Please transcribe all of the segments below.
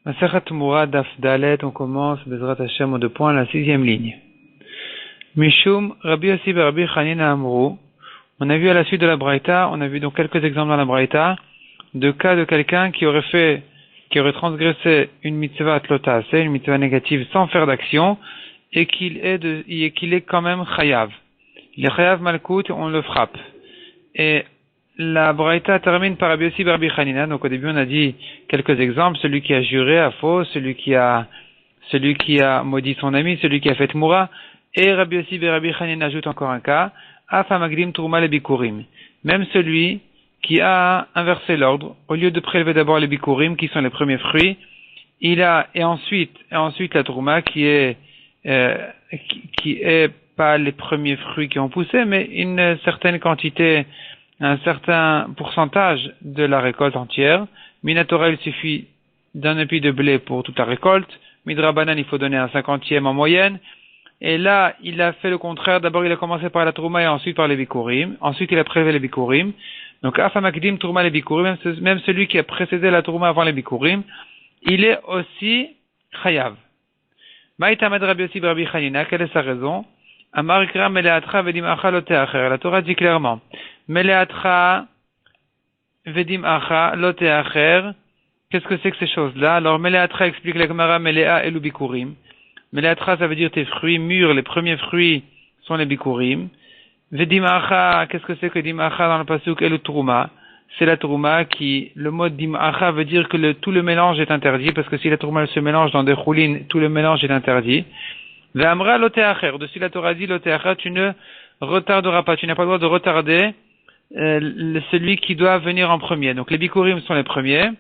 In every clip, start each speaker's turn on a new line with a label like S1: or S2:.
S1: Masechet Tumura Daf Dalet, on commence Bezrat Hashem aux deux points, la 6e ligne. Mishum Rabbi Yossi bar Rabbi Chanina Amrou. On a vu à la suite de la Braïta, on a vu donc quelques exemples dans la Braïta de cas de quelqu'un qui aurait transgressé une mitzvah tlotase, une mitzvah négative sans faire d'action, et qu'il est quand même chayav. Il est chayav malkout, on le frappe. Et la Braïta termine par Rabbi Yossi bar Rabbi Chanina. Donc au début on a dit quelques exemples, celui qui a juré à faux, celui qui a maudit son ami, celui qui a fait moura, et Rabbi Yossi bar Rabbi Chanina ajoute encore un cas, Afa Magdim Tourma les Bikurim. Même celui qui a inversé l'ordre, au lieu de prélever d'abord les Bikurim, qui sont les premiers fruits, et ensuite la Tourma qui est pas les premiers fruits qui ont poussé, mais une certaine quantité, un certain pourcentage de la récolte entière. Minatora, il suffit d'un épi de blé pour toute la récolte. Midrabanan, il faut donner un 50e en moyenne. Et là, il a fait le contraire. D'abord, il a commencé par la Trouma et ensuite par les Bikurim. Ensuite, il a prélevé les Bikurim. Donc, Afamakdim Trouma les Bikurim, même celui qui a précédé la Trouma avant les Bikurim, il est aussi Chayav. Maïtamad Rabbi Yossi bar Rabbi Chanina, quelle est sa raison? Amar Ikra Meleatra Vedim Acha Loteacher. La Torah dit clairement, Meleatra Vedim Acha Loteacher. Qu'est-ce que c'est que ces choses-là? Alors, Meleatra explique la Gemara Melea Elu Bikurim. Meleatra, ça veut dire tes fruits mûrs, les premiers fruits sont les Bikurim. Vedim Acha, qu'est-ce que c'est que Dim Acha dans le pasuk Elu Trouma? C'est la Trouma qui, le mot Dim Acha veut dire que tout le mélange est interdit, parce que si la Trouma se mélange dans des choulines, tout le mélange est interdit. Ve'amra loteacher, dessus la Torah dit loteacher, tu ne retarderas pas, tu n'as pas le droit de retarder celui qui doit venir en premier. Donc les Bikurim sont les premiers,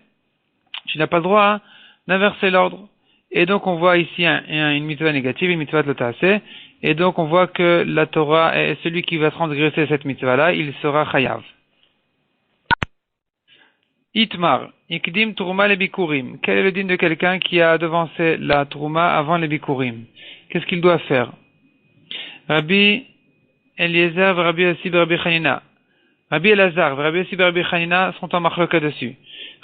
S1: tu n'as pas le droit d'inverser l'ordre. Et donc on voit ici une mitzvah négative, une mitzvah lotase, et donc on voit que la Torah est celui qui va transgresser cette mitzvah-là, il sera chayav. Itmar, ikdim tourma les Bikurim. Quel est le din de quelqu'un qui a devancé la tourma avant les Bikurim? Qu'est-ce qu'il doit faire? Rabbi Eliezer, Rabbi Yossi bar Rabbi Chanina. Rabbi Elazar, Rabbi Yossi bar Rabbi Chanina sont en marloka dessus.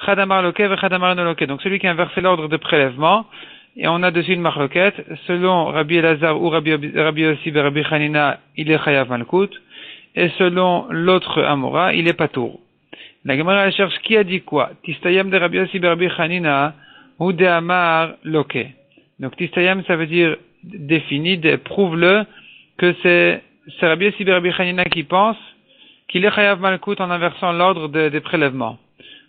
S1: Chadamar loke ve chadamar no loke. Donc celui qui a inversé l'ordre de prélèvement, et on a dessus une marloquette, selon Rabbi Elazar ou Rabbi Yossi bar Rabbi Chanina, il est chayav malkout, et selon l'autre Amora, il est patour. La Gemara cherche qui a dit quoi? Tistayam de Rabbi Yossi bar Rabbi Chanina ou de Amar loke. Donc Tistayam, ça veut dire défini, prouve-le que c'est Rabbi Yossi bar Rabbi Chanina qui pense qu'il est chayav malkout en inversant l'ordre des prélèvements.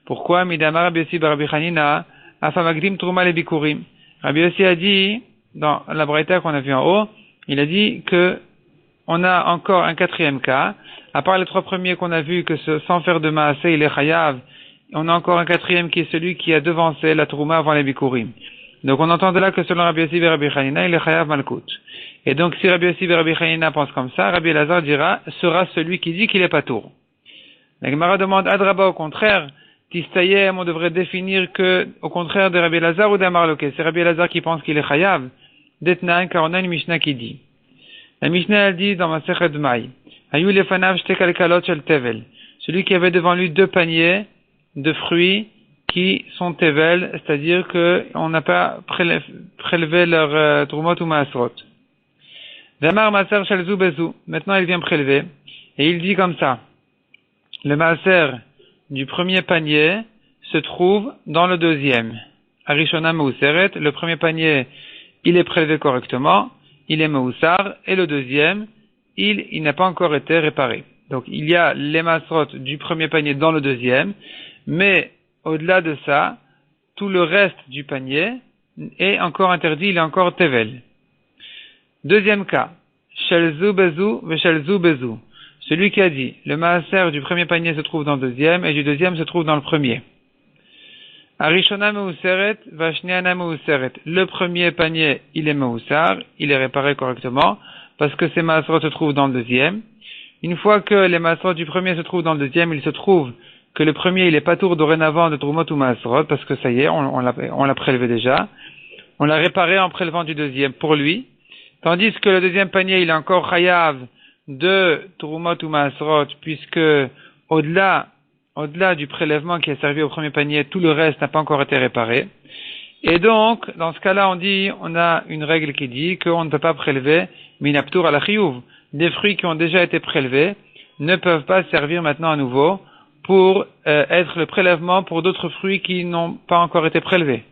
S1: Pourquoi? Midamar Rabbi Yossi bar Rabbi Chanina afamagdim trouma les bikurim. Rabbi Yossi a dit, dans la Braïta qu'on a vu en haut, il a dit que on a encore un quatrième cas, à part les trois premiers qu'on a vu que sans faire de maasé il est chayav, on a encore un quatrième qui est celui qui a devancé la trouma avant les bikurim. Donc on entend de là que selon Rabbi Yossi bar Rabbi Chanina, il est chayav malkout. Et donc si Rabbi Yossi bar Rabbi Chanina pense comme ça, Rabbi Elazar sera celui qui dit qu'il est patour. La Gemara demande Adraba au contraire, Tistayem, on devrait définir que, au contraire de Rabbi Elazar ou d'Amar Loke, c'est Rabbi Elazar qui pense qu'il est chayav. Detnan, car on a une Mishnah qui dit. La Mishnah elle dit dans Masechet Mai, Hayu lefanav shte kalkalot shel tevel. Celui qui avait devant lui deux paniers de fruits qui sont tevel, c'est-à-dire que on n'a pas prélevé leur trumot ou maasrot. Vamar maaser shel zu bezu. Maintenant il vient prélever et il dit comme ça. Le maaser du premier panier se trouve dans le deuxième. Arishona meuseret, le premier panier, il est prélevé correctement, il est meusar, et le deuxième, il n'a pas encore été réparé. Donc il y a les masrot du premier panier dans le deuxième, mais au-delà de ça, tout le reste du panier est encore interdit, il est encore tevel. Deuxième cas, shelzu bezu ve shelzu bezu. Celui qui a dit, le maaser du premier panier se trouve dans le deuxième et du deuxième se trouve dans le premier. Arishona meuseret, vashneana meuseret. Le premier panier, il est meusar, il est réparé correctement, parce que ces maaserot se trouvent dans le deuxième. Une fois que les maaserot du premier se trouvent dans le deuxième, il se trouve que le premier, il est pas tour dorénavant de trumot ou maaserot, parce que ça y est, on l'a prélevé déjà. On l'a réparé en prélevant du deuxième pour lui. Tandis que le deuxième panier, il est encore chayav de Trumot ou Maasrot, puisque au-delà du prélèvement qui a servi au premier panier, tout le reste n'a pas encore été réparé. Et donc, dans ce cas-là, on a une règle qui dit qu'on ne peut pas prélever minaptour à la chiyuv. Des fruits qui ont déjà été prélevés ne peuvent pas servir maintenant à nouveau pour être le prélèvement pour d'autres fruits qui n'ont pas encore été prélevés.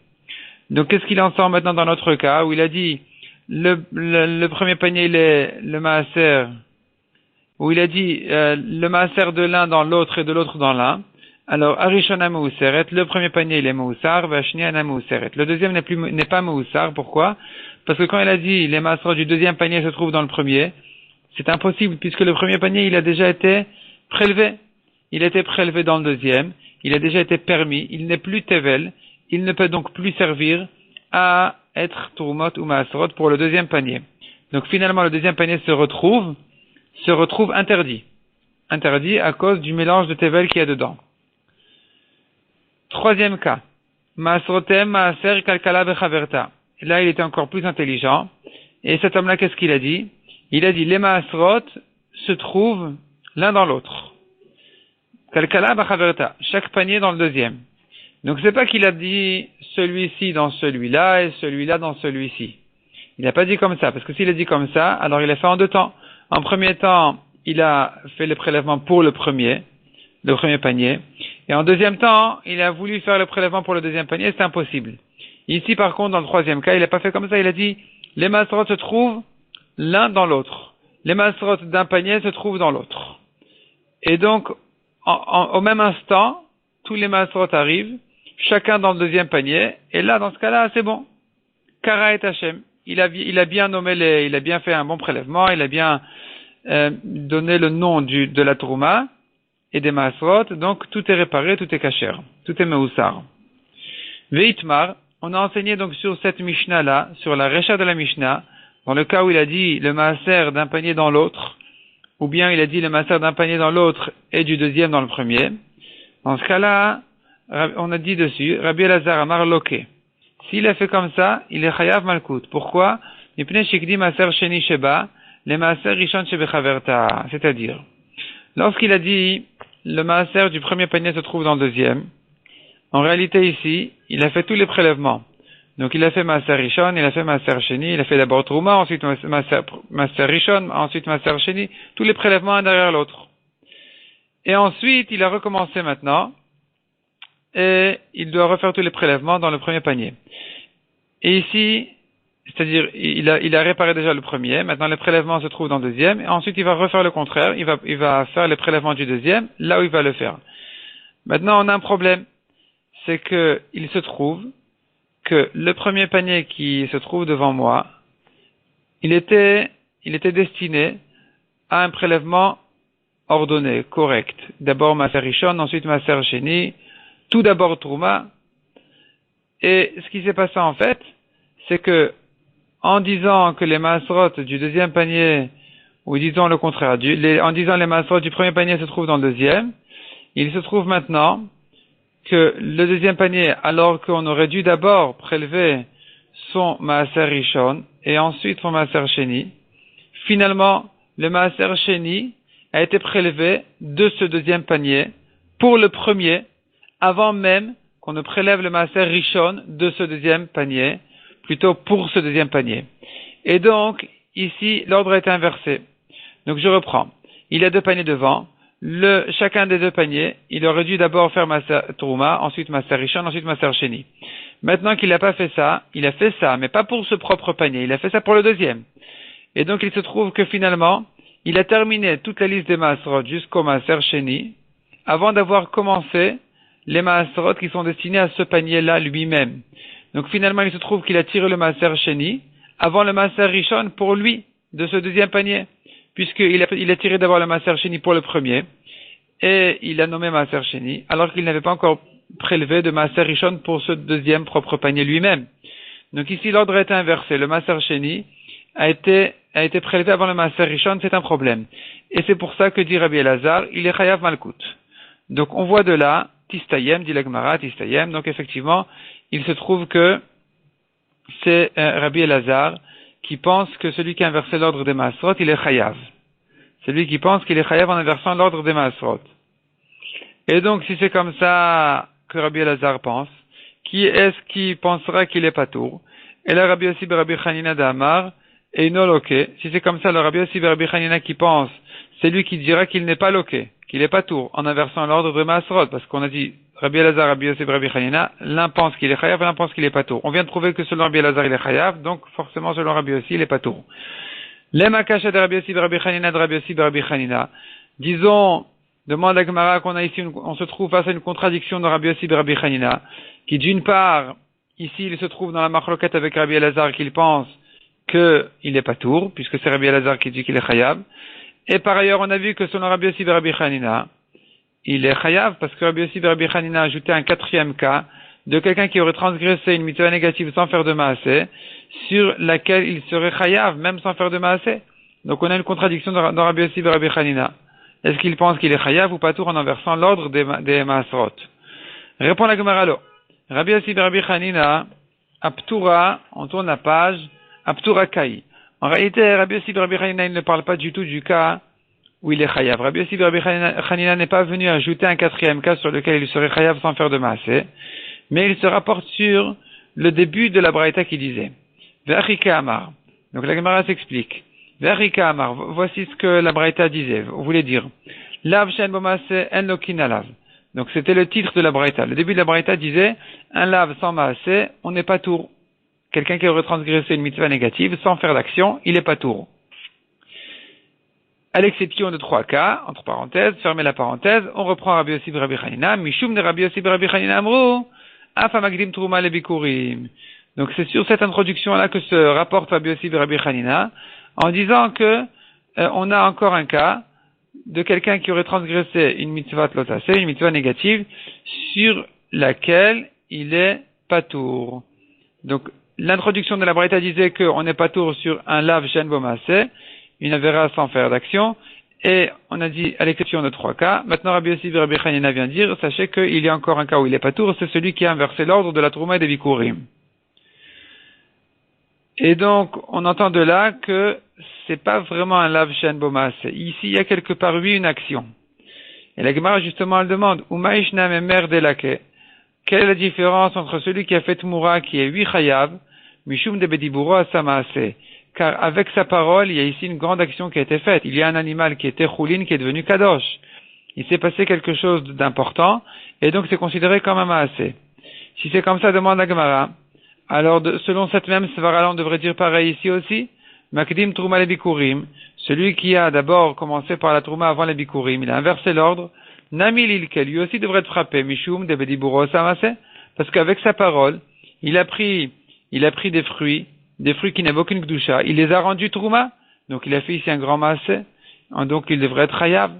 S1: Donc, qu'est-ce qu'il en sort maintenant dans notre cas où il a dit le premier panier, il est le maaser, où il a dit le maaser de l'un dans l'autre et de l'autre dans l'un. Alors, Arishona Meuseret, le premier panier il est Meusar, Vashniana Meuseret. Le deuxième n'est pas Meusar, pourquoi? Parce que quand il a dit les maaserot du deuxième panier se trouvent dans le premier, c'est impossible puisque le premier panier il a déjà été prélevé. Il a été prélevé dans le deuxième, il a déjà été permis, il n'est plus Tevel, il ne peut donc plus servir à être Turmot ou Maaserot pour le deuxième panier. Donc finalement le deuxième panier se retrouve interdit. Interdit à cause du mélange de Tevel qu'il y a dedans. Troisième cas. Maaserotem, Maaser, Kalkala, Bechaverta. Là, il était encore plus intelligent. Et cet homme-là, qu'est-ce qu'il a dit? Il a dit, les Maaserot se trouvent l'un dans l'autre. Kalkala, Bechaverta. Chaque panier dans le deuxième. Donc, c'est pas qu'il a dit celui-ci dans celui-là et celui-là dans celui-ci. Il n'a pas dit comme ça. Parce que s'il a dit comme ça, alors il a fait en deux temps. En premier temps, il a fait le prélèvement pour le premier panier. Et en deuxième temps, il a voulu faire le prélèvement pour le deuxième panier, c'est impossible. Ici, par contre, dans le troisième cas, il n'a pas fait comme ça, il a dit, les maaserot se trouvent l'un dans l'autre. Les maaserot d'un panier se trouvent dans l'autre. Et donc, au même instant, tous les maaserot arrivent, chacun dans le deuxième panier, et là, dans ce cas-là, c'est bon. Kara et Hachem. Il a bien nommé il a bien fait un bon prélèvement, il a bien donné le nom de la Trouma, et des Maaserot, donc tout est réparé, tout est kasher, tout est Meusar. Veitmar, on a enseigné donc sur cette Mishnah-là, sur la Recha de la Mishnah, dans le cas où il a dit le Maaser d'un panier dans l'autre, ou bien il a dit le Maaser d'un panier dans l'autre et du deuxième dans le premier. Dans ce cas-là, on a dit dessus, Rabbi Elazar Amar Loke. S'il a fait comme ça, il est Chayav Malkut. Pourquoi? Mipnei Shikdi Maaser Sheni Sheba, le Maaser Rishon Shebechaverta. C'est-à-dire, lorsqu'il a dit le maaser du premier panier se trouve dans le deuxième, en réalité ici, il a fait tous les prélèvements. Donc il a fait maaser rishon, il a fait maaser sheni, il a fait d'abord trouma, ensuite maaser rishon, ensuite maaser sheni, tous les prélèvements un derrière l'autre. Et ensuite, il a recommencé maintenant, et il doit refaire tous les prélèvements dans le premier panier. Et ici, c'est-à-dire, il a réparé déjà le premier, maintenant les prélèvements se trouvent dans le deuxième, et ensuite il va refaire le contraire, il va faire les prélèvements du deuxième, là où il va le faire. Maintenant, on a un problème, c'est que il se trouve que le premier panier qui se trouve devant moi, il était destiné à un prélèvement ordonné, correct. D'abord Maaser Rishon, ensuite Maaser Sheni, tout d'abord Trouma. Et ce qui s'est passé en fait, c'est que en disant que les maaserot du deuxième panier, ou disons le contraire, en disant les maaserot du premier panier se trouvent dans le deuxième, il se trouve maintenant que le deuxième panier, alors qu'on aurait dû d'abord prélever son maaser rishon et ensuite son maaser sheni, finalement, le maaser sheni a été prélevé de ce deuxième panier pour le premier, avant même qu'on ne prélève le maaser rishon de ce deuxième panier, plutôt pour ce deuxième panier. Et donc, ici, l'ordre est inversé. Donc, je reprends. Il y a deux paniers devant. Chacun des deux paniers, il aurait dû d'abord faire Maaser Trouma, ensuite Maaser Rishon, ensuite Maaser Sheni. Maintenant qu'il n'a pas fait ça, il a fait ça, mais pas pour ce propre panier, il a fait ça pour le deuxième. Et donc, il se trouve que finalement, il a terminé toute la liste des Maaserot jusqu'au Maaser Sheni, avant d'avoir commencé les Maaserot qui sont destinés à ce panier-là lui-même. Donc finalement, il se trouve qu'il a tiré le Maaser Sheni avant le Maaser Rishon pour lui, de ce deuxième panier, puisqu'il a tiré d'abord le Maaser Sheni pour le premier, et il a nommé Maaser Sheni, alors qu'il n'avait pas encore prélevé de Maaser Rishon pour ce deuxième propre panier lui-même. Donc ici, l'ordre est inversé. Le Maaser Sheni a été prélevé avant le Maaser Rishon, c'est un problème. Et c'est pour ça que dit Rabbi Elazar, il est Chayav Malkut. Donc on voit de là, Tistayem, dit la Gemara, Tistayem, donc effectivement, il se trouve que c'est Rabbi Elazar qui pense que celui qui a inversé l'ordre des Maaserot, il est Chayav. C'est lui qui pense qu'il est Chayav en inversant l'ordre des Maaserot. Et donc, si c'est comme ça que Rabbi Elazar pense, qui est-ce qui pensera qu'il est patour? Et là, Rabbi Yossi ben Rabbi Hanina d'Amar, et non loqué. Si c'est comme ça, le Rabbi Yossi ben Rabbi Hanina qui pense, c'est lui qui dira qu'il n'est pas loqué, qu'il est patour, en inversant l'ordre de Maasrot, parce qu'on a dit, Rabbi Elazar, Rabbi Yossi ben Rabbi Hanina, l'un pense qu'il est chayav, l'un pense qu'il est patour. On vient de prouver que selon Rabbi Elazar, il est chayav, donc forcément selon Rabbi Yossi, il est patour. Les makasha de Rabbi Yossi ben Rabbi Hanina de Rabbi Yossi ben Rabbi Hanina. Disons, demande à Gemara qu'on a ici, on se trouve face à une contradiction de Rabbi Yossi ben Rabbi Hanina, qui d'une part, ici, il se trouve dans la machloket avec Rabbi Elazar, qu'il pense qu'il est patour, puisque c'est Rabbi Elazar qui dit qu'il est chayav. Et par ailleurs, on a vu que selon Rabbi Yossi ben Rabbi Hanina, il est chayav, parce que Rabbi Yossi ben Rabbi Hanina a ajouté un quatrième cas de quelqu'un qui aurait transgressé une mitzvah négative sans faire de maaseh, sur laquelle il serait chayav, même sans faire de maaseh. Donc on a une contradiction dans Rabbi Yossi ben Rabbi Hanina. Est-ce qu'il pense qu'il est chayav ou patour en inversant l'ordre des maasrot? Répond la Gemara alors. Rabbi Yossi ben Rabbi Hanina, Aptura, on tourne la page, Aptura Kai. En réalité, Rabbi Yossi ben Rabbi Hanina, il ne parle pas du tout du cas où il est chayav. Rabbi Yossi ben Rabbi Hanina n'est pas venu ajouter un quatrième cas sur lequel il serait chayav sans faire de maaseh, mais il se rapporte sur le début de la braïta qui disait Ve'achika Amar. Donc la Gemara s'explique. Ve'achika Amar, voici ce que la braïta disait, on voulait dire. Lav shen bo maaseh en lokin alav. Donc c'était le titre de la braïta. Le début de la braïta disait un lave sans maaseh, on n'est pas tour. Quelqu'un qui aurait transgressé une mitzvah négative sans faire d'action, il n'est pas tour. À l'exception de 3 cas, entre parenthèses, fermez la parenthèse, on reprend Rabbi Yossi ben Rabbi Hanina, Mishum de Rabbi Yossi ben Rabbi Hanina Amrou, Afa Magdim Trouma le Bikurim. Donc c'est sur cette introduction-là que se rapporte Rabbi Yossi ben Rabbi Hanina, en disant que on a encore un cas de quelqu'un qui aurait transgressé une mitzvah tlotase, une mitzvah négative, sur laquelle il est patour. Donc l'introduction de la braïta disait qu'on n'est patour sur un lav shen bo maaseh, une avéra sans faire d'action, et on a dit à l'exception de 3 cas. Maintenant Rabbi Yossi ben Rabbi Hanina vient dire, sachez qu'il y a encore un cas où il est patour, c'est celui qui a inversé l'ordre de la trouma et des bikurim. Et donc on entend de là que c'est pas vraiment un lav shen bo maaseh. Ici il y a quelque part une action. Et la Gemara justement elle demande Umaishna memer delake. Quelle est la différence entre celui qui a fait Tmoura, qui est 8 chayav, Mishum de Bediburo à Samaase? Car avec sa parole, il y a ici une grande action qui a été faite. Il y a un animal qui était choulin, qui est devenu kadosh. Il s'est passé quelque chose d'important, et donc c'est considéré comme un maaseh. Si c'est comme ça, demande la Gemara. Alors, selon cette même svara, on devrait dire pareil ici aussi. Makdim Trouma le Bikurim. Celui qui a d'abord commencé par la Trouma avant les Bikurim, il a inversé l'ordre. Nami Lilke, lui aussi devrait être frappé, Mishum de Bediburo Samase, parce qu'avec sa parole, il a pris des fruits qui n'avaient aucune Gdusha, il les a rendus Trouma, donc il a fait ici un grand maaseh, donc il devrait être Hayav.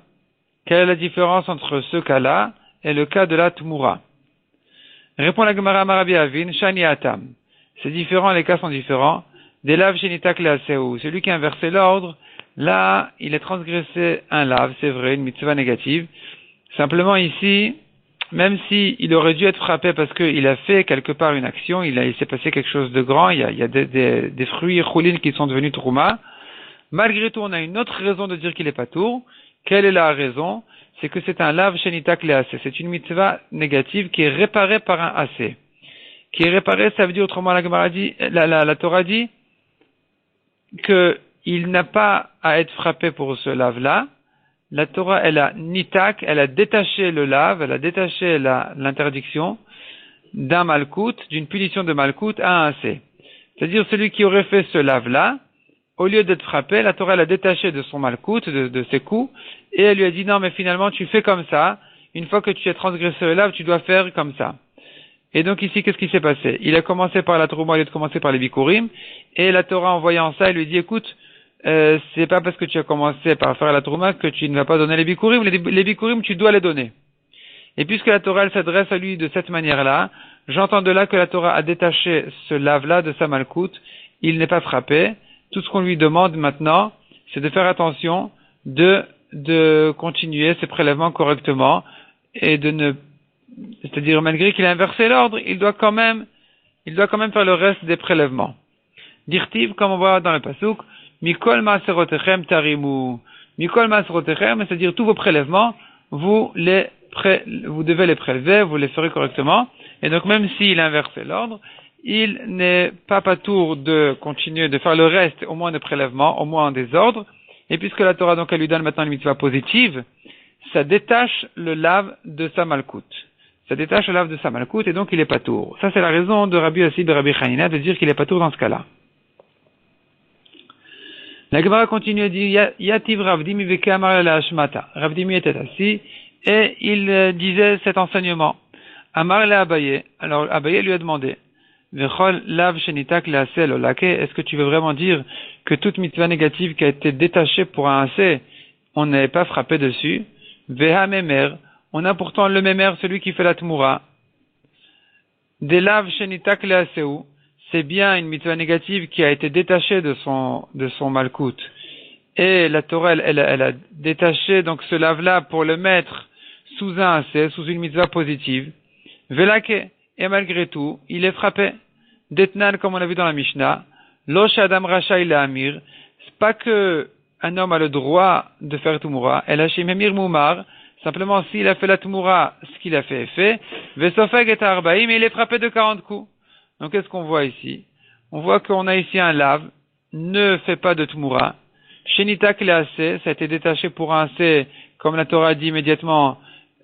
S1: Quelle est la différence entre ce cas-là et le cas de la Tmoura? Répond la Gemara Marabi Avin, Shani Atam. C'est différent, les cas sont différents. Des laves Shenitak Leaseu, celui qui a inversé l'ordre, là, il a transgressé un lave, c'est vrai, une mitzvah négative. Simplement ici, même si il aurait dû être frappé parce qu'il a fait quelque part une action, il s'est passé quelque chose de grand, il y a des fruits choulines qui sont devenus trouma, malgré tout, on a une autre raison de dire qu'il est pas tour. Quelle est la raison? C'est que c'est un lave shenitak le assez. C'est une mitzvah négative qui est réparée par un assez. Qui est réparée, ça veut dire autrement, la Torah dit qu'il n'a pas à être frappé pour ce lave-là. La Torah, elle a nitak, elle a détaché le lave, elle a détaché l'interdiction d'un malkout, d'une punition de malkout à un assez. C'est-à-dire celui qui aurait fait ce lave-là, au lieu d'être frappé, la Torah l'a détaché de son malkout, de ses coups, et elle lui a dit non mais finalement tu fais comme ça, une fois que tu as transgressé le lave, tu dois faire comme ça. Et donc ici, qu'est-ce qui s'est passé? Il a commencé par la Trouma au lieu de commencer par les Bikurim, et la Torah en voyant ça, elle lui dit écoute, c'est pas parce que tu as commencé par faire la Trouma que tu ne vas pas donner les Bikurim, les Bikurim tu dois les donner. Et puisque la Torah elle s'adresse à lui de cette manière-là, j'entends de là que la Torah a détaché ce lave-là de sa malkout, il n'est pas frappé. Tout ce qu'on lui demande maintenant, c'est de faire attention, de continuer ses prélèvements correctement, et c'est-à-dire malgré qu'il a inversé l'ordre, il doit quand même faire le reste des prélèvements. Dirtiv, comme on voit dans le pasuk, Mikol Maaserotechem Tarimu. Mikol Maaserotechem, c'est-à-dire tous vos prélèvements, vous devez les prélever, vous les ferez correctement. Et donc, même s'il inversait l'ordre, il n'est pas patour de continuer de faire le reste, au moins de prélèvement, au moins des ordres. Et puisque la Torah, donc, elle lui donne maintenant une mitzvah positive, ça détache le lave de sa malkout. Ça détache le lave de sa malkout, et donc il est patour. Ça, c'est la raison de Rabbi Yossi et Rabbi Hanina de dire qu'il est patour dans ce cas-là. La Gemara continue à dire, Yativ Ravdimi veke amar la hashmata. Ravdimi était assis, et il disait cet enseignement. Amar la Abaye. Alors, Abaye lui a demandé, Vechol lav shenitak le aseh lo lake. Est-ce que tu veux vraiment dire que toute mitzvah négative qui a été détachée pour un aseh, on n'avait pas frappé dessus? Veha memer. On a pourtant le memer, celui qui fait la tmoura. Des lav shenitak le aseu. C'est bien une mitzvah négative qui a été détachée de son malkout. Et la Torah, elle a détaché donc ce lave-là pour le mettre sous un aseh, sous une mitzvah positive. Velake. Et malgré tout, il est frappé. Detnan, comme on a vu dans la Mishnah. Lo shadam rachai la amir. C'est pas que un homme a le droit de faire tmoura. El hashim emir mumar. Simplement, s'il a fait la tmoura, ce qu'il a fait est fait. Vesofeg et arbaim, mais il est frappé de 40 coups. Donc, qu'est-ce qu'on voit ici? On voit qu'on a ici un lave, ne fait pas de tmoura. Shenitak le aseh, ça a été détaché pour un aseh, comme la Torah dit immédiatement.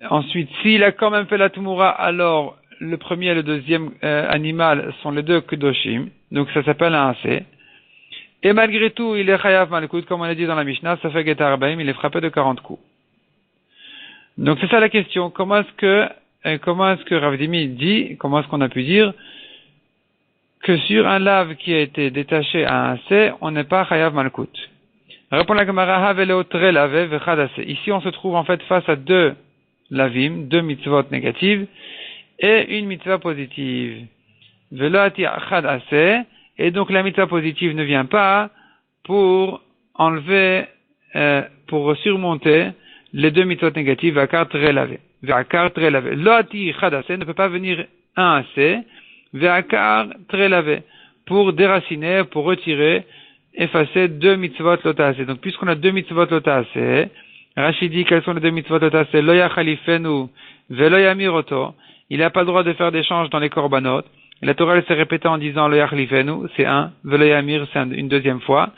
S1: Ensuite, s'il a quand même fait la tmoura, alors le premier et le deuxième animal sont les deux kedoshim. Donc, ça s'appelle un aseh. Et malgré tout, il est chayav malkout, comme on a dit dans la Mishnah, ça fait get arbaim, il est frappé de 40 coups. Donc, c'est ça la question. Comment est-ce que Rav Dimi dit, comment est-ce qu'on a pu dire que sur un lave qui a été détaché à un aseh, on n'est pas chayav malkout? Répond la Gemara, havelo tre lave vechad aseh. Ici, on se trouve en fait face à deux lavim, deux mitzvot négatives, et une mitzvah positive. Velo ati achad aseh, et donc la mitzvah positive ne vient pas pour enlever, pour surmonter les deux mitzvot négatives, vakar tre lave. Vakar tre lave. Lo ati achad aseh ne peut pas venir un aseh, Ve'akar très lavé, pour déraciner, pour retirer, effacer deux mitzvot lotasé. Donc, puisqu'on a deux mitzvot lotasé, Rachid dit quels sont les deux mitzvot lotasé, lo yachalifenu, ve'lo yamiroto. Il n'a pas le droit de faire d'échange dans les korbanot. La Torah elle s'est répétée en disant lo yachalifenu, c'est un, ve'lo yamir, c'est une deuxième fois.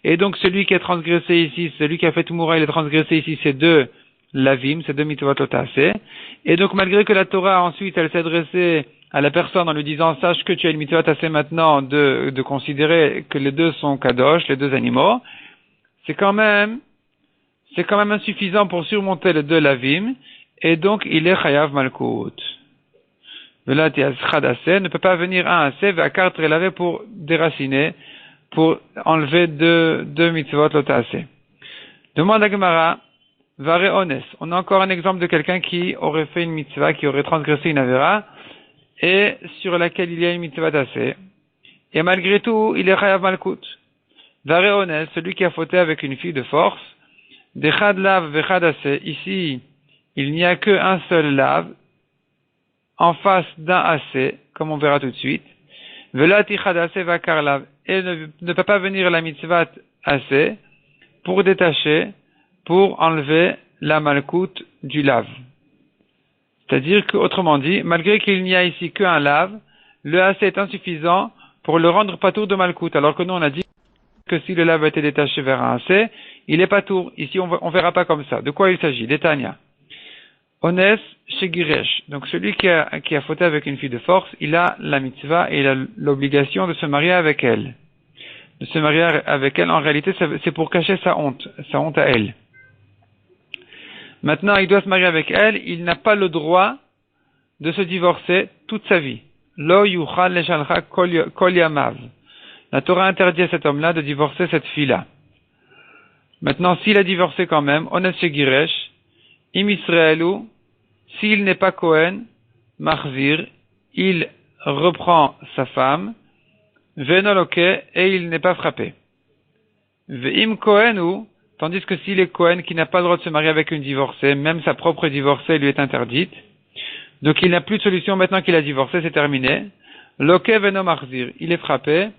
S1: Et donc, celui qui a transgressé ici, celui qui a fait Tmoura, il a transgressé ici, c'est deux lavim, c'est deux mitzvot lotasé. Et donc, malgré que la Torah ensuite, elle s'est adressée à la personne en lui disant, sache que tu as une mitzvah assez maintenant de considérer que les deux sont kadosh, les deux animaux, c'est quand même insuffisant pour surmonter les deux lavim, et donc il est chayav malkout. Velat yaschad aseh, ne peut pas venir un aseh, ve'akar tre lavé pour déraciner, pour enlever deux mitzvot lotaseh. Demande à Gemara, vare ones. On a encore un exemple de quelqu'un qui aurait fait une mitzvah, qui aurait transgressé une avera, et sur laquelle il y a une mitzvah d'assez, et malgré tout, il est chayav malkout. Vare ones, celui qui a fauté avec une fille de force, dechad lav vechad asseh, ici, il n'y a qu'un seul lave, en face d'un asseh, comme on verra tout de suite, velati chad asseh vakar lav, et ne peut pas venir la mitzvah asseh, pour détacher, pour enlever la malkout du lave. C'est-à-dire qu'autrement dit, malgré qu'il n'y a ici qu'un lave, le aseh est insuffisant pour le rendre patour de malkout. Alors que nous on a dit que si le lave a été détaché vers un aseh, il est patour. Ici on verra pas comme ça. De quoi il s'agit? D'Etania. Ones shegiresh. Donc celui qui a fauté avec une fille de force, il a la mitzvah et il a l'obligation de se marier avec elle. De se marier avec elle, en réalité, c'est pour cacher sa honte à elle. Maintenant, il doit se marier avec elle, il n'a pas le droit de se divorcer toute sa vie. Lo yuchal leshalcha kol yamav. La Torah interdit à cet homme-là de divorcer cette fille-là. Maintenant, s'il a divorcé quand même, ones shegiresh, im Israelu, s'il n'est pas Kohen, Machzir, il reprend sa femme, Venoloke, et il n'est pas frappé. Ve'im Kohenu, tandis que s'il est Kohen qui n'a pas le droit de se marier avec une divorcée, même sa propre divorcée lui est interdite, donc il n'a plus de solution maintenant qu'il a divorcé, c'est terminé. Loke Veno Machzir, il est frappé,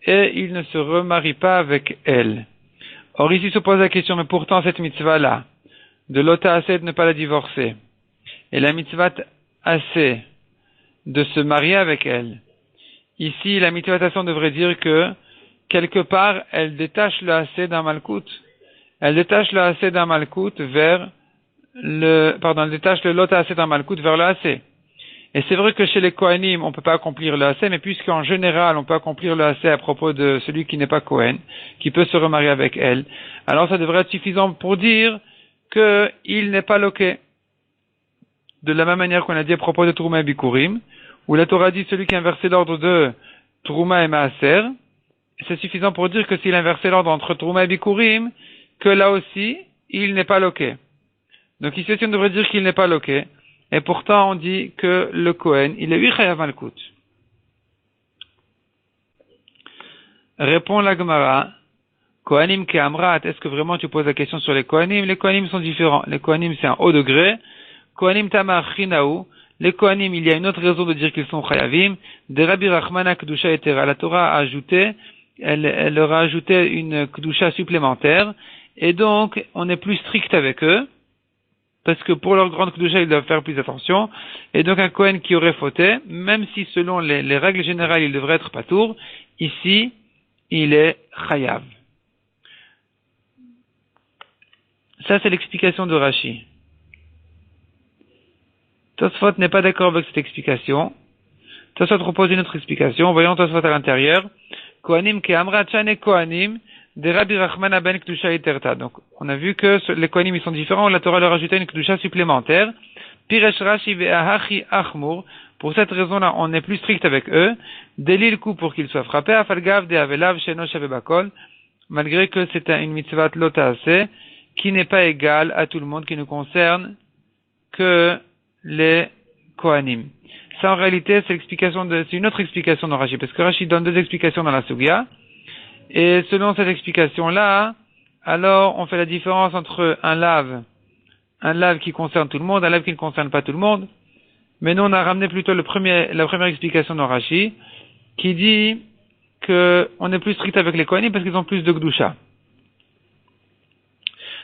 S1: et il ne se remarie pas avec elle. Or ici se pose la question, mais pourtant cette mitzvah-là, de l'ota assez de ne pas la divorcer, et la mitzvah assez de se marier avec elle. Ici, la mitzvah devrait dire que, quelque part, elle détache le assez d'un malkout. Elle détache le assez d'un malkout vers elle détache le lot assez d'un malkout vers le assez. Et c'est vrai que chez les Kohanim, on ne peut pas accomplir le assez, mais puisqu'en général, on peut accomplir le assez à propos de celui qui n'est pas Kohen, qui peut se remarier avec elle, alors ça devrait être suffisant pour dire qu'il n'est pas loqué. De la même manière qu'on a dit à propos de Trouma et Bikurim, où la Torah dit celui qui a inversé l'ordre de Trouma et Maaser, c'est suffisant pour dire que s'il a inversé l'ordre entre Trouma et Bikurim, que là aussi, il n'est pas loqué. Donc ici, on devrait dire qu'il n'est pas loqué. Et pourtant, on dit que le Kohen, il est 8 chayav malkout. Répond la Gemara, Kohanim ke amrat, est-ce que vraiment tu poses la question sur les Kohanim? Les Kohanim sont différents. Les Kohanim, c'est un haut degré. Kohanim tamar chinaou. Les Kohanim, il y a une autre raison de dire qu'ils sont chayavim. De Rabbi Rachmana kedusha etera. La Torah a ajouté, elle leur a ajouté une kedusha supplémentaire. Et donc, on est plus strict avec eux. Parce que pour leur grande kedusha, ils doivent faire plus attention. Et donc, un Kohen qui aurait fauté, même si selon les règles générales, il devrait être patour, ici, il est chayav. Ça, c'est l'explication de Rashi. Tosfot n'est pas d'accord avec cette explication. Tosfot propose une autre explication. Voyons Tosfot à l'intérieur. Kohanim ke amra chane Kohanim de Rabbi Rachmana ben Kedusha iterta. Donc, on a vu que les Kohanim, ils sont différents. La Torah leur a ajouté une Kedusha supplémentaire. Piresh Rashi ve'ahachi achmur. Pour cette raison-là, on est plus strict avec eux. Delil coup pour qu'ils soient frappés. Afalgav de avelav sheno shavebakol. Malgré que c'est une mitzvah lotaase qui n'est pas égale à tout le monde, qui ne concerne que les Kohanim. Ça, en réalité, c'est une autre explication de Rashi, parce que Rashi donne deux explications dans la Sugya. Et selon cette explication-là, alors, on fait la différence entre un lave qui concerne tout le monde, un lave qui ne concerne pas tout le monde. Mais nous, on a ramené plutôt la première explication de Rashi, qui dit que on est plus strict avec les Kohanim parce qu'ils ont plus de Gdusha.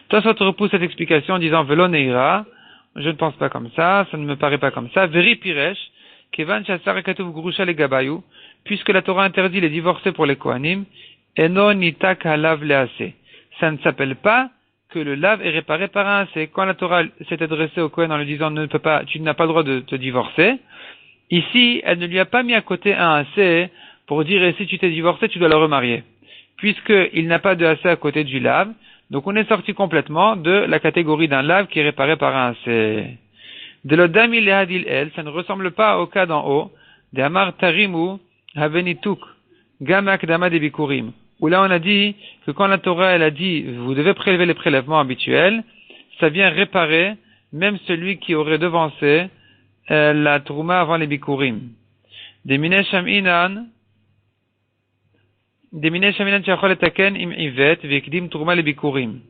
S1: Tosfot repousse cette explication en disant Velo Neira, je ne pense pas comme ça ne me paraît pas comme ça. Veri Piresh, Kevan Shasar Katuv Grusha le Gabayou, puisque la Torah interdit les divorcés pour les Kohanim, Eno Nitak Halav Lease. Ça ne s'appelle pas que le lave est réparé par un assez. Quand la Torah s'est adressée au Kohen en lui disant tu n'as pas le droit de te divorcer, ici, elle ne lui a pas mis à côté un assez pour dire et si tu t'es divorcé, tu dois le remarier. Puisqu'il n'a pas de assez à côté du lave, donc on est sorti complètement de la catégorie d'un lave qui est réparé par un assez. De l'odami lehadil el, ça ne ressemble pas au cas d'en haut, de amar tarimu havenituk, gamak dama de bikurim, où là on a dit que quand la Torah elle a dit vous devez prélever les prélèvements habituels, ça vient réparer même celui qui aurait devancé la trouma avant les bikurim. Des minesham inan shachol etaken im ivet ve'ikdim trouma le bikurim.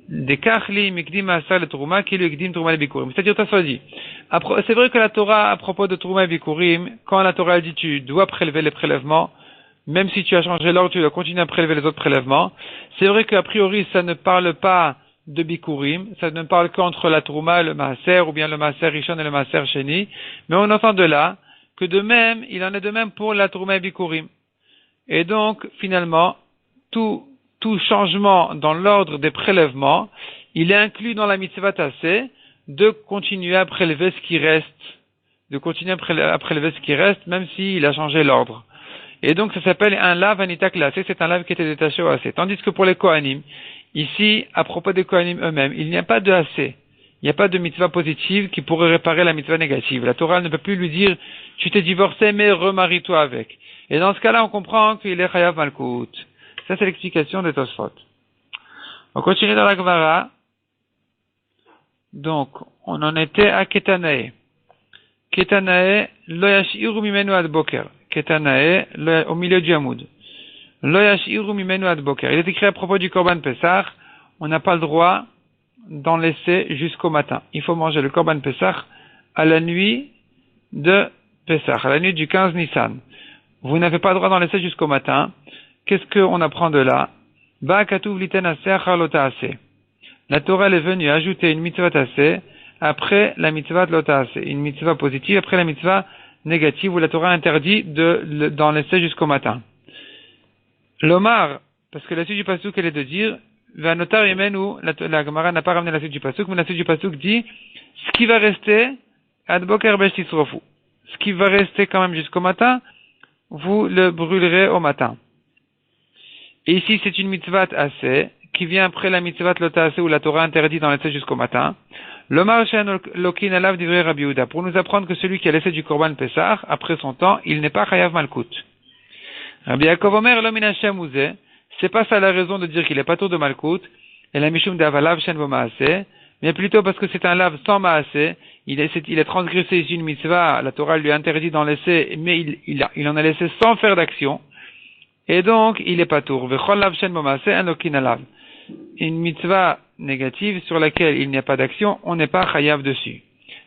S1: Des kachli mikdim asar le trouma qui lui ikdim trouma le bikurim. C'est-à-dire ça dit. C'est vrai que la Torah à propos de trouma et bikurim, quand la Torah dit tu dois prélever les prélèvements, même si tu as changé l'ordre, tu dois continuer à prélever les autres prélèvements. C'est vrai qu'a priori, ça ne parle pas de Bikurim, ça ne parle qu'entre la Trouma et le Maaser, ou bien le Maaser Rishon et le Maaser Sheni. Mais on entend de là que de même, il en est de même pour la Trouma et Bikurim. Et donc, finalement, tout changement dans l'ordre des prélèvements, il est inclus dans la mitzvah tassé de continuer à prélever ce qui reste. De continuer à prélever ce qui reste, même s'il a changé l'ordre. Et donc, ça s'appelle un lave anitak lasé, c'est un lave qui était détaché au assez. Tandis que pour les Kohanim, ici, à propos des Kohanim eux-mêmes, il n'y a pas de assez. Il n'y a pas de mitzvah positive qui pourrait réparer la mitzvah négative. La Torah ne peut plus lui dire, tu t'es divorcé, mais remarie-toi avec. Et dans ce cas-là, on comprend qu'il est chayav malkout. Ça, c'est l'explication de Tosfot. On continue dans la Gemara. Donc, on en était à Ketanae. Ketanae, lo yashiru mimenu ad boker. Ketanae, au milieu du Hamoud. Lo yashiru mimenu ad boker. Il est écrit à propos du Korban Pessah, on n'a pas le droit d'en laisser jusqu'au matin. Il faut manger le Korban Pessah à la nuit de Pessah, à la nuit du 15 Nissan. Vous n'avez pas le droit d'en laisser jusqu'au matin. Qu'est-ce qu'on apprend de là? Ba katuv liten aser charlota aser. La Torah est venue ajouter une mitzvah tassé après la mitzvah de l'otaase, une mitzvah positive après la mitzvah négative où la Torah interdit d'en laisser jusqu'au matin. L'Omar, parce que la suite du pasuk elle est de dire, Vanotar Yemenu, la Gemara n'a pas ramené la suite du pasuk, mais la suite du pasuk dit, ce qui va rester, Ad Boker Besh Tisrofu. Ce qui va rester quand même jusqu'au matin, vous le brûlerez au matin. Et ici, c'est une mitzvah assez, qui vient après la mitzvah lotase où la Torah interdit d'en laisser jusqu'au matin. L'Omar Shen Lokin Alav divrei Rabbi Yehuda, pour nous apprendre que celui qui a laissé du Korban Pessah, après son temps, il n'est pas Chayav Malkut. Rabbi Yaakov Omer Lo Min Hashem Uzeh, c'est pas ça la raison de dire qu'il est pas tour de Malkut, et la Mishum d'Avalav Shen Bo Maaseh, mais plutôt parce que c'est un lave sans Maaseh, il a transgressé ici une mitzvah, la Torah lui a interdit d'en laisser, mais il en a laissé sans faire d'action, et donc il est pas tour. Vechol Lav Shen Bo Maaseh Un Lokin Alav. Une mitzvah négative sur laquelle il n'y a pas d'action, on n'est pas chayav dessus.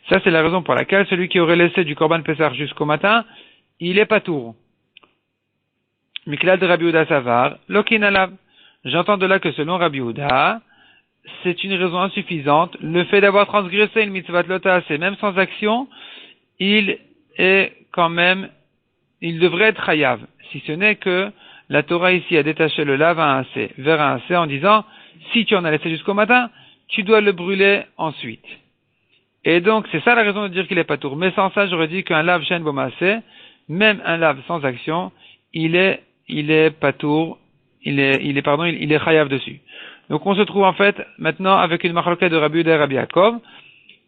S1: Ça, c'est la raison pour laquelle celui qui aurait laissé du Korban Pessah jusqu'au matin, il est pas tour. Miklal de Rabbi Yehuda Savar, Lokin Alav. J'entends de là que selon Rabbi Yehuda, c'est une raison insuffisante. Le fait d'avoir transgressé une mitzvah de lotas, et même sans action, il devrait être chayav. Si ce n'est que la Torah ici a détaché le lave vers un assez en disant, si tu en as laissé jusqu'au matin, tu dois le brûler ensuite. Et donc, c'est ça la raison de dire qu'il est pas tour. Mais sans ça, j'aurais dit qu'un lave shen bomassé, même un lave sans action, il est pas tour, il est chayav dessus. Donc, on se trouve en fait, maintenant, avec une marloquette de Rabbi Yehuda et Rabbi Yaakov,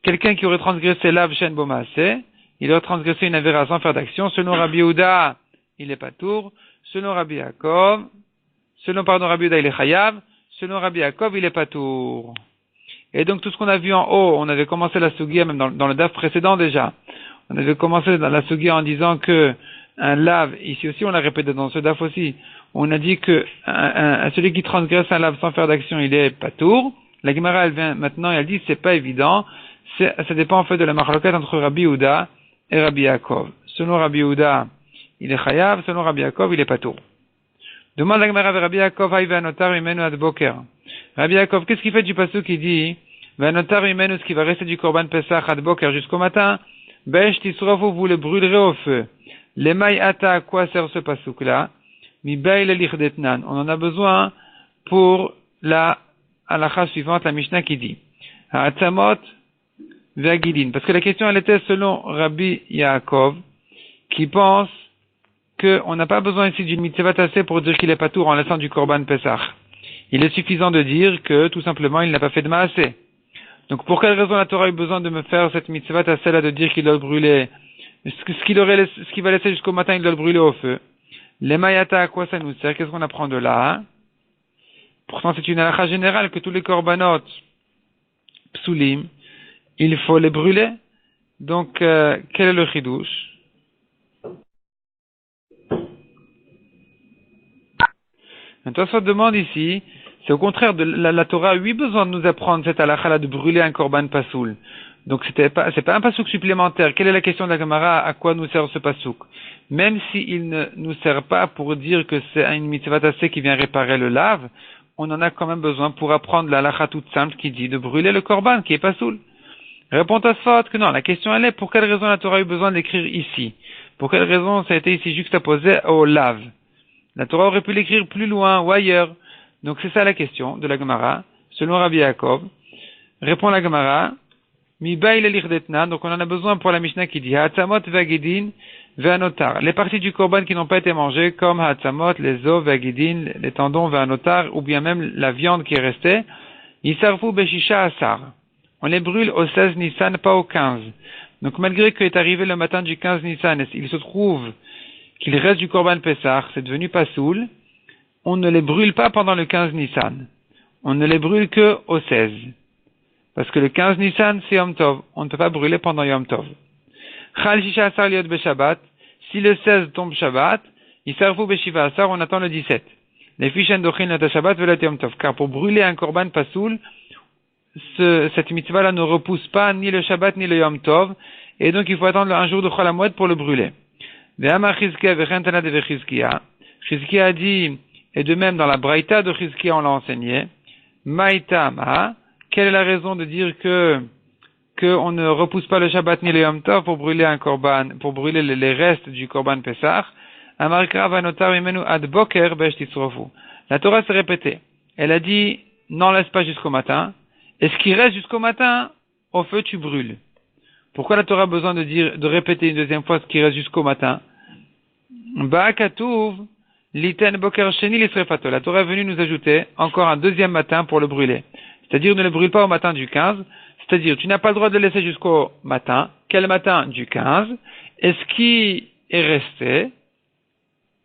S1: quelqu'un qui aurait transgressé lave shen bomassé, il aurait transgressé une avéra sans faire d'action. Selon Rabbi Yehuda, il est pas tour. Selon Rabbi Yaakov, Rabbi Yehuda, il est chayav. Selon Rabbi Yaakov, il est pas tour. Et donc, tout ce qu'on a vu en haut, on avait commencé la sugia, même dans le daf précédent déjà. On avait commencé dans la sugia en disant que un lave, ici aussi, on l'a répété dans ce daf aussi, on a dit que celui qui transgresse un lave sans faire d'action, il est pas tour. La Gemara, elle vient maintenant et elle dit, c'est pas évident. Ça dépend en fait de la marloquette entre Rabbi Yehuda et Rabbi Yaakov. Selon Rabbi Yehuda, il est chayav, selon Rabbi Yaakov, il est pas tour. Demande la Gemara à Rabbi Yaakov, Aï vanotar imenu ad boker. Rabbi Yaakov, qu'est-ce qu'il fait du pasuk qui dit, vanotar imenu, ce qui va rester du korban pesach ad boker jusqu'au matin, besh tisrofu, vous le brûlerez au feu. Les maï ata, à quoi sert ce pasuk-là? Mi bail lirdetnan. On en a besoin pour la halakha suivante, la Mishnah qui dit, ha'atamot ve'agidin. Parce que la question, elle était selon Rabbi Yaakov, qui pense qu'on n'a pas besoin ici d'une mitzvah tassée pour dire qu'il est pas tour en laissant du korban pesach. Il est suffisant de dire que, tout simplement, il n'a pas fait de maasé. Donc, pour quelle raison la Torah a eu besoin de me faire cette mitzvah tassée là de dire qu'il doit le brûler? Ce qu'il va laisser jusqu'au matin, il doit le brûler au feu. Les mayata, à quoi ça nous sert? Qu'est-ce qu'on apprend de là? Hein? Pourtant, c'est une halakha générale que tous les korbanot psulim, il faut les brûler. Donc, quel est le chidouche? Maintenant, ça demande ici, c'est au contraire de la Torah a eu besoin de nous apprendre cette halakha de brûler un korban pasoul. Donc c'est pas un pasouk supplémentaire. Quelle est la question de la Gemara? À quoi nous sert ce pasouk? Même s'il ne nous sert pas pour dire que c'est une mitzvah tassée qui vient réparer le lave, on en a quand même besoin pour apprendre la halakha toute simple qui dit de brûler le korban qui est pasoul. Réponds à ce faute que non. La question elle est, pour quelle raison la Torah a eu besoin d'écrire ici? Pour quelle raison ça a été ici juxtaposé au lave? La Torah aurait pu l'écrire plus loin ou ailleurs. Donc c'est ça la question de la Gemara. Selon Rabbi Yaakov, répond la Gemara, mi bail lirdetnan. Donc on en a besoin pour la Mishnah qui dit ha'atzamot v'agidin ve'anotar. Les parties du korban qui n'ont pas été mangées, comme ha'atzamot, les os, v'agidin, les tendons, ve'anotar, ou bien même la viande qui est restée, yisarfu beshisha asar. On les brûle au 16 Nissan, pas au 15. Donc malgré qu'il est arrivé le matin du 15 Nissan, il se trouve qu'il reste du korban Pessah, c'est devenu pasoul, on ne les brûle pas pendant le 15 Nissan. On ne les brûle que au 16. Parce que le 15 Nissan, c'est Yom Tov. On ne peut pas brûler pendant Yom Tov. Chal Shisha Asar Liot Beshabbat. Si le 16 tombe Shabbat, Yisarfu Beshiva Asar, on attend le 17. Les fiches Endochin Lata Shabbat veulent Yom Tov. Car pour brûler un korban pasoul, cette mitzvah-là ne repousse pas ni le Shabbat ni le Yom Tov. Et donc il faut attendre un jour de Chol HaMoed pour le brûler. Chizkia a dit, et de même dans la Braïta de Chizkia on l'a enseigné, Maïtama, quelle est la raison de dire que qu'on ne repousse pas le Shabbat ni le Yom Tov pour brûler un korban, pour brûler les restes du korban Pessah. Amarkra vanotar mimenu ad boker besh tisrofu. La Torah s'est répétée. Elle a dit, n'en laisse pas jusqu'au matin. Et ce qui reste jusqu'au matin, au feu tu brûles. Pourquoi la Torah a besoin de répéter une deuxième fois ce qui reste jusqu'au matin? Ba'akatuv liten boker sheni l'isrefato. La Torah est venue nous ajouter encore un deuxième matin pour le brûler. C'est-à-dire, ne le brûle pas au matin du 15. C'est-à-dire, tu n'as pas le droit de le laisser jusqu'au matin. Quel matin? Du 15. Et ce qui est resté,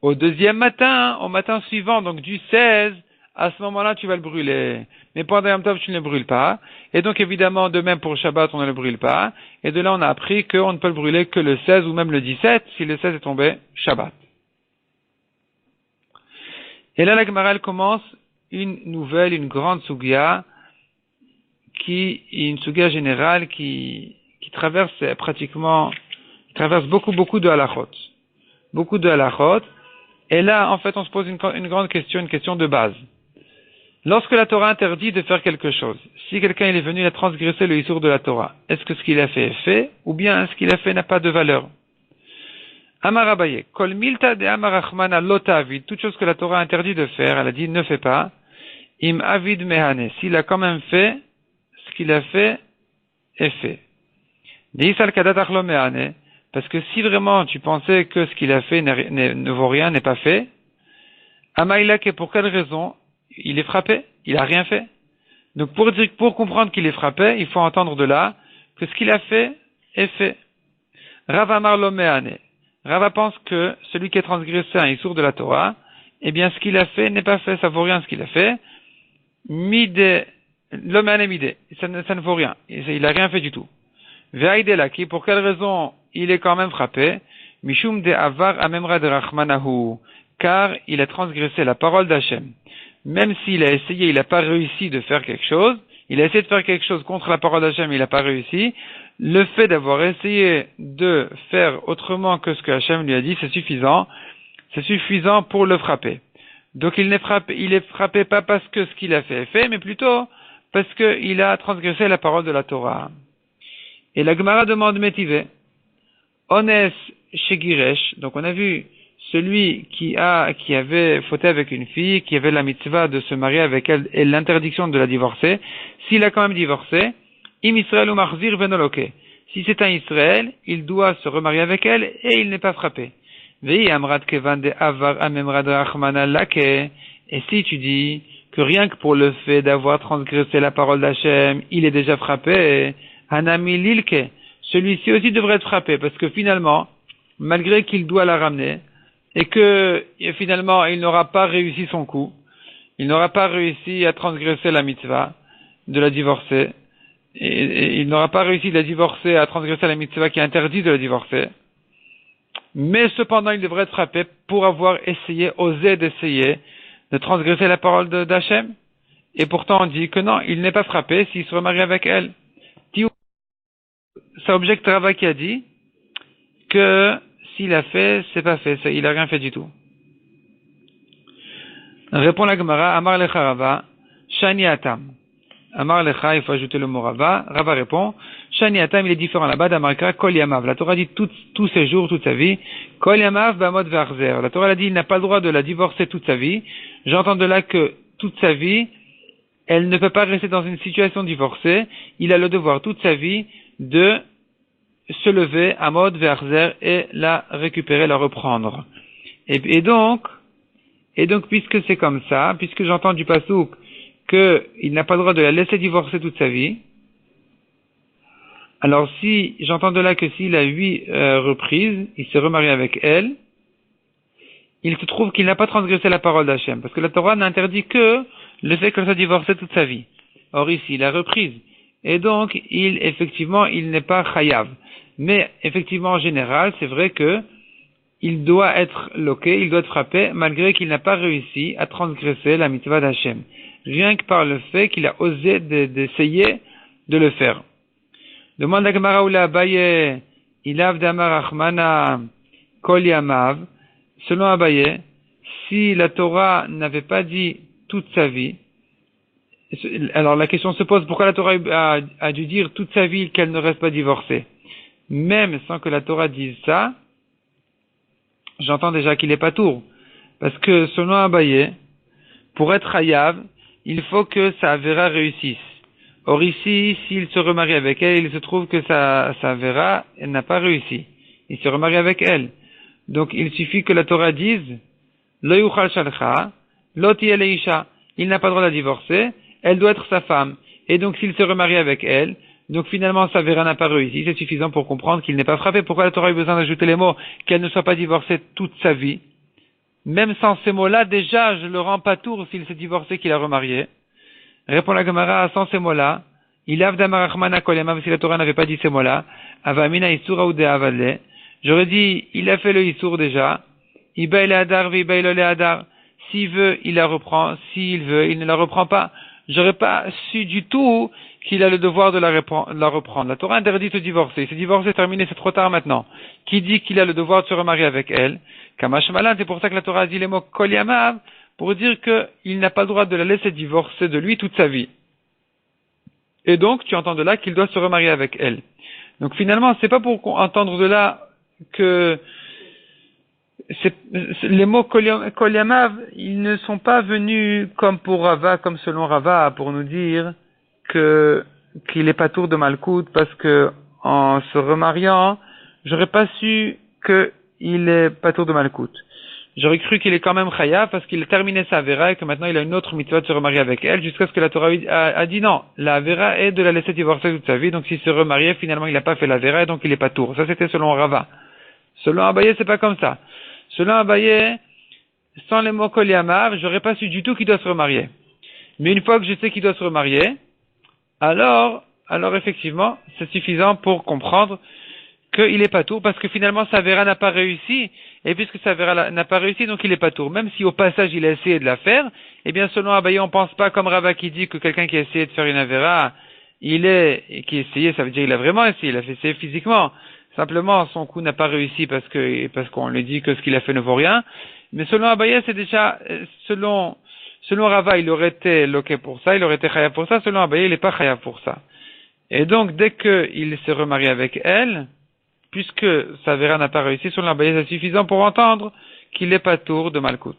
S1: au deuxième matin, au matin suivant, donc du 16, à ce moment-là, tu vas le brûler. Mais pendant Yom Tov, tu ne le brûles pas. Et donc, évidemment, de même pour Shabbat, on ne le brûle pas. Et de là, on a appris qu'on ne peut le brûler que le 16 ou même le 17, si le 16 est tombé Shabbat. Et là, la Gemara, elle commence une grande sugya, une sugya générale qui traverse beaucoup de halachot. Beaucoup de halachot. Et là, en fait, on se pose une grande question, une question de base. Lorsque la Torah interdit de faire quelque chose, si quelqu'un il est venu à transgresser le issour de la Torah, est-ce que ce qu'il a fait est fait, ou bien ce qu'il a fait n'a pas de valeur? Amar Abaye, kol milta de amar Achmana lota avid, toute chose que la Torah interdit de faire, elle a dit ne fais pas, im avid mehane, s'il a quand même fait, ce qu'il a fait est fait. Deisal kadatach lo mehane, parce que si vraiment tu pensais que ce qu'il a fait ne vaut rien, n'est pas fait, Amaïlak, pour quelle raison? Il est frappé, il a rien fait. Donc pour comprendre qu'il est frappé, il faut entendre de là que ce qu'il a fait est fait. Rava Amar lo mehane. Rava pense que celui qui a transgressé un issour de la Torah, eh bien ce qu'il a fait n'est pas fait, ça vaut rien ce qu'il a fait. Mide, lo mehane mide, ça ne vaut rien, il a rien fait du tout. Ve'aidelaki, pour quelle raison il est quand même frappé? Mishum de avar amemra de rachmanahu, car il a transgressé la parole d'Hachem. Même s'il a essayé, il n'a pas réussi de faire quelque chose, il a essayé de faire quelque chose contre la parole d'Hachem, il n'a pas réussi, le fait d'avoir essayé de faire autrement que ce que Hachem lui a dit, c'est suffisant pour le frapper. Donc il est frappé pas parce que ce qu'il a fait est fait, mais plutôt parce qu'il a transgressé la parole de la Torah. Et la Gemara demande Métivé, Ones Shegiresh, donc on a vu celui qui avait fauté avec une fille, qui avait la mitzvah de se marier avec elle et l'interdiction de la divorcer, s'il a quand même divorcé, Im Israël ou Marzir Benoloke. Si c'est un Israël, il doit se remarier avec elle et il n'est pas frappé. Vei Amrad Kevan de Avar Amemrad Rachmana Lake. Et si tu dis que rien que pour le fait d'avoir transgressé la parole d'Hachem, il est déjà frappé, Hanami Lilke, celui-ci aussi devrait être frappé, parce que finalement, malgré qu'il doit la ramener, et que finalement il n'aura pas réussi son coup, il n'aura pas réussi à transgresser la mitzvah, de la divorcer, et il n'aura pas réussi de la divorcer, à transgresser la mitzvah qui interdit de la divorcer, mais cependant il devrait être frappé pour avoir osé d'essayer de transgresser la parole d'Hachem, et pourtant on dit que non, il n'est pas frappé s'il se remarie avec elle. Ça objecte Rava qui a dit que s'il a fait, c'est pas fait, il a rien fait du tout. Répond la Gemara, Amar lecha Rava, Shani Atam. Amar lecha, il faut ajouter le mot Rava. Rava répond, Shani Atam, il est différent là-bas d'Amarka, Kol Yamav. La Torah dit tous ses jours, toute sa vie, Kol Yamav Bamod Ve'arzer. La Torah a dit, il n'a pas le droit de la divorcer toute sa vie. J'entends de là que toute sa vie, elle ne peut pas rester dans une situation divorcée. Il a le devoir toute sa vie de se lever à mode verzer et la récupérer, la reprendre. Et donc, puisque c'est comme ça, puisque j'entends du pasouk qu'il n'a pas le droit de la laisser divorcer toute sa vie, alors si j'entends de là que s'il a 8 reprises, il s'est remarié avec elle, il se trouve qu'il n'a pas transgressé la parole d'Hachem, parce que la Torah n'interdit que le fait qu'elle soit divorcée toute sa vie. Or ici, il a reprise. Et donc, il n'est pas chayav. Mais, effectivement, en général, c'est vrai que il doit être loqué, il doit être frappé, malgré qu'il n'a pas réussi à transgresser la mitzvah d'Hachem. Rien que par le fait qu'il a osé d'essayer de le faire. Demande la Gemara ou la Abaye, ilav damar achmana kol yamav. Selon Abaye, si la Torah n'avait pas dit toute sa vie, Alors la question se pose, pourquoi la Torah a dû dire toute sa vie qu'elle ne reste pas divorcée? Même sans que la Torah dise ça, j'entends déjà qu'il est pas tour. Parce que selon Abaye, pour être hayav, il faut que sa Avera réussisse. Or ici, s'il se remarie avec elle, il se trouve que sa Avera, elle n'a pas réussi. Il se remarie avec elle. Donc il suffit que la Torah dise, Lo yuchal shalcha, lo tiyeh leisha. Il n'a pas le droit de la divorcer, elle doit être sa femme. Et donc s'il se remarie avec elle, donc finalement sa Avera n'a pas réussi, c'est suffisant pour comprendre qu'il n'est pas frappé. Pourquoi la Torah a eu besoin d'ajouter les mots qu'elle ne soit pas divorcée toute sa vie? Même sans ces mots-là, déjà, je le rends pas tour s'il s'est divorcé qu'il a remarié. Répond la Gemara, sans ces mots-là, il avdamarachmana kolemav, si la Torah n'avait pas dit ces mots-là, avamina isura ou de avale. J'aurais dit, il a fait le isur déjà, ibaï le hadar, ibaï le hadar. S'il veut, il la reprend, s'il veut, il ne la reprend pas. J'aurais pas su du tout qu'il a le devoir de la reprendre. La Torah interdit de divorcer. Il s'est divorcé, terminé, c'est trop tard maintenant. Qui dit qu'il a le devoir de se remarier avec elle? Kamash Malan, c'est pour ça que la Torah a dit les mots Kol Yamav, pour dire qu'il n'a pas le droit de la laisser divorcer de lui toute sa vie. Et donc, tu entends de là qu'il doit se remarier avec elle. Donc finalement, c'est pas pour entendre de là que les mots Kol Yamav, ils ne sont pas venus comme pour Rava, comme selon Rava, pour nous dire qu'il est pas tour de Malkout, parce que en se remariant, j'aurais pas su qu'il est pas tour de Malkout. J'aurais cru qu'il est quand même Chayav parce qu'il a terminé sa Avera et que maintenant il a une autre mitzvah de se remarier avec elle, jusqu'à ce que la Torah a dit non. La Avera est de la laisser divorcer toute sa vie, donc s'il se remariait, finalement il n'a pas fait la Avera et donc il est pas tour. Ça c'était selon Rava. Selon Abaye, c'est pas comme ça. Selon Abaye, sans les mots Kol Yamav, j'aurais pas su du tout qu'il doit se remarier. Mais une fois que je sais qu'il doit se remarier, alors effectivement, c'est suffisant pour comprendre qu'il est pas tour, parce que finalement sa Avera n'a pas réussi, et puisque sa Avera n'a pas réussi, donc il est pas tour. Même si au passage il a essayé de la faire, eh bien selon Abaye, on pense pas comme Rava qui dit que quelqu'un qui a essayé de faire une Avera, qui a essayé, ça veut dire qu'il a vraiment essayé, il a fait essayer physiquement. Simplement, son coup n'a pas réussi parce qu'on lui dit que ce qu'il a fait ne vaut rien. Mais selon Abaye, c'est déjà, selon Rava, il aurait été loqué pour ça, il aurait été chayav pour ça. Selon Abaye, il n'est pas chayav pour ça. Et donc, dès qu'il s'est remarié avec elle, puisque sa Avera n'a pas réussi, selon Abaye, c'est suffisant pour entendre qu'il n'est pas tour de Malkout.